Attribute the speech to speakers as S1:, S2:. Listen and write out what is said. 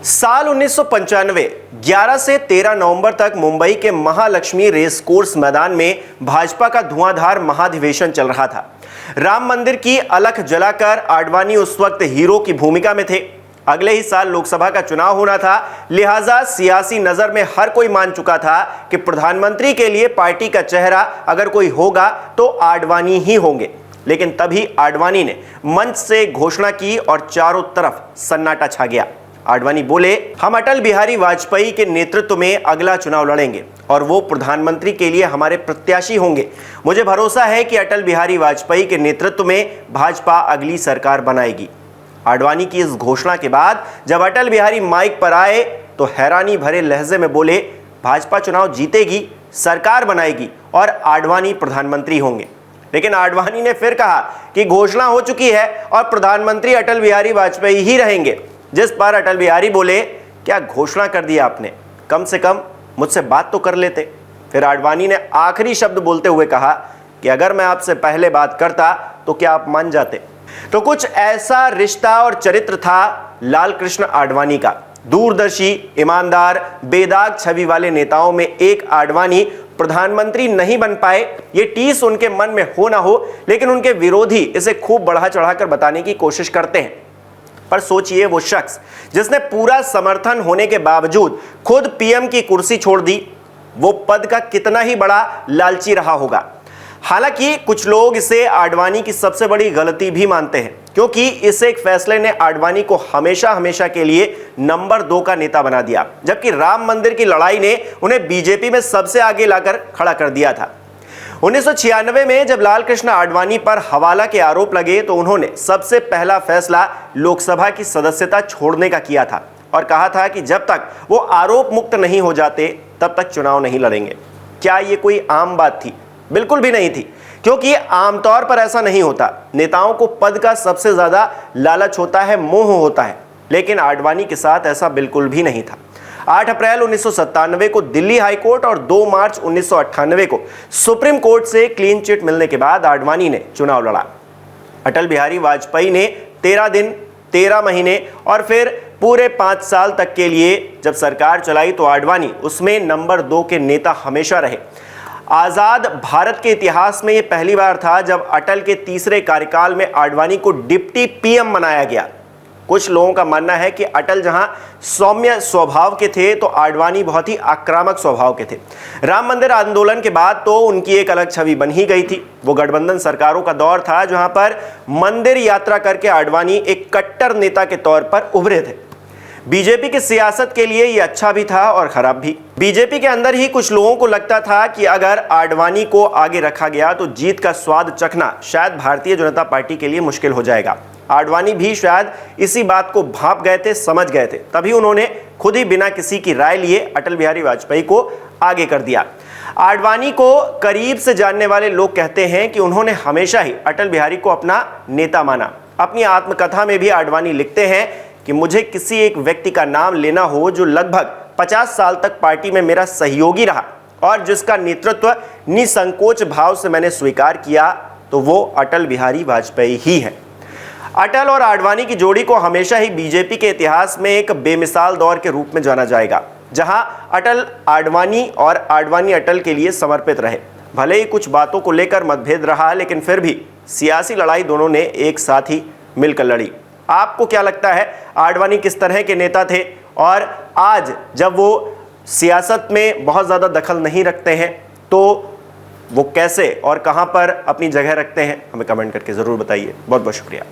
S1: साल 1995 11 से 13 नवंबर तक मुंबई के महालक्ष्मी रेस कोर्स मैदान में भाजपा का धुआंधार महाधिवेशन चल रहा था। राम मंदिर की अलख जलाकर आडवाणी उस वक्त हीरो की भूमिका में थे। अगले ही साल लोकसभा का चुनाव होना था, लिहाजा सियासी नजर में हर कोई मान चुका था कि प्रधानमंत्री के लिए पार्टी का चेहरा अगर कोई होगा तो आडवाणी ही होंगे। लेकिन तभी आडवाणी ने मंच से घोषणा की और चारों तरफ सन्नाटा छा गया। आडवाणी बोले, हम अटल बिहारी वाजपेयी के नेतृत्व में अगला चुनाव लड़ेंगे और वो प्रधानमंत्री के लिए हमारे प्रत्याशी होंगे। मुझे भरोसा है कि अटल बिहारी वाजपेयी के नेतृत्व में भाजपा अगली सरकार बनाएगी। आडवाणी की इस घोषणा के बाद जब अटल बिहारी माइक पर आए तो हैरानी भरे लहजे में बोले, भाजपा चुनाव जीतेगी, सरकार बनाएगी और आडवाणी प्रधानमंत्री होंगे। लेकिन आडवाणी ने फिर कहा कि घोषणा हो चुकी है और प्रधानमंत्री अटल बिहारी वाजपेयी ही रहेंगे। जिस पर अटल बिहारी बोले, क्या घोषणा कर दिया आपने, कम से कम मुझसे बात तो कर लेते। फिर आडवाणी ने आखिरी शब्द बोलते हुए कहा कि अगर मैं आपसे पहले बात करता तो क्या आप मान जाते। तो कुछ ऐसा रिश्ता और चरित्र था लाल कृष्ण आडवाणी का। दूरदर्शी, ईमानदार, बेदाग छवि वाले नेताओं में एक आडवाणी प्रधानमंत्री नहीं बन पाए, ये टीस उनके मन में हो ना हो, लेकिन उनके विरोधी इसे खूब बढ़ा चढ़ाकर बताने की कोशिश करते हैं। पर सोचिए, वो शख्स जिसने पूरा समर्थन होने के बावजूद खुद पीएम की कुर्सी छोड़ दी, वो पद का कितना ही बड़ा लालची रहा होगा। हालांकि कुछ लोग इसे आडवाणी की सबसे बड़ी गलती भी मानते हैं, क्योंकि इस एक फैसले ने आडवाणी को हमेशा हमेशा के लिए नंबर 2 का नेता बना दिया, जबकि राम मंदिर की लड़ाई ने उन्हें बीजेपी में सबसे आगे लाकर खड़ा कर दिया था। 1996 में जब लाल कृष्ण आडवाणी पर हवाला के आरोप लगे तो उन्होंने सबसे पहला फैसला लोकसभा की सदस्यता छोड़ने का किया था और कहा था कि जब तक वो आरोप मुक्त नहीं हो जाते तब तक चुनाव नहीं लड़ेंगे। क्या ये कोई आम बात थी? बिल्कुल भी नहीं थी, क्योंकि आमतौर पर ऐसा नहीं होता। नेताओं को पद का सबसे ज्यादा लालच होता है, मोह होता है, लेकिन आडवाणी के साथ ऐसा बिल्कुल भी नहीं था। 8 अप्रैल 1997 को दिल्ली हाईकोर्ट और 2 मार्च 1998 को सुप्रीम कोर्ट से क्लीन चिट मिलने के बाद आडवाणी ने चुनाव लड़ा। अटल बिहारी वाजपेयी ने 13 दिन, 13 महीने और फिर पूरे 5 साल तक के लिए जब सरकार चलाई तो आडवाणी उसमें नंबर 2 के नेता हमेशा रहे। आजाद भारत के इतिहास में यह पहली बार था जब अटल के तीसरे कार्यकाल में आडवाणी को डिप्टी पीएम बनाया गया। कुछ लोगों का मानना है कि अटल जहां सौम्य स्वभाव के थे तो आडवाणी बहुत ही आक्रामक स्वभाव के थे। राम मंदिर आंदोलन के बाद तो उनकी एक अलग छवि बन ही गई थी। वो गठबंधन सरकारों का दौर था जहां पर मंदिर यात्रा करके आडवाणी एक कट्टर नेता के तौर पर उभरे थे। बीजेपी की सियासत के लिए ये अच्छा भी था और खराब भी। बीजेपी के अंदर ही कुछ लोगों को लगता था कि अगर आडवाणी को आगे रखा गया तो जीत का स्वाद चखना शायद भारतीय जनता पार्टी के लिए मुश्किल हो जाएगा। आडवाणी भी शायद इसी बात को भांप गए थे, समझ गए थे, तभी उन्होंने खुद ही बिना किसी की राय लिए अटल बिहारी वाजपेयी को आगे कर दिया। आडवाणी को करीब से जानने वाले लोग कहते हैं कि उन्होंने हमेशा ही अटल बिहारी को अपना नेता माना। अपनी आत्मकथा में भी आडवाणी लिखते हैं कि मुझे किसी एक व्यक्ति का नाम लेना हो जो लगभग 50 साल तक पार्टी में मेरा सहयोगी रहा और जिसका नेतृत्व निसंकोच भाव से मैंने स्वीकार किया, तो वो अटल बिहारी वाजपेयी ही है। अटल और आडवाणी की जोड़ी को हमेशा ही बीजेपी के इतिहास में एक बेमिसाल दौर के रूप में जाना जाएगा, जहां अटल आडवाणी और आडवाणी अटल के लिए समर्पित रहे। भले ही कुछ बातों को लेकर मतभेद रहा, लेकिन फिर भी सियासी लड़ाई दोनों ने एक साथ ही मिलकर लड़ी। आपको क्या लगता है, आडवाणी किस तरह के नेता थे और आज जब वो सियासत में बहुत ज़्यादा दखल नहीं रखते हैं तो वो कैसे और कहां पर अपनी जगह रखते हैं? हमें कमेंट करके ज़रूर बताइए। बहुत बहुत शुक्रिया।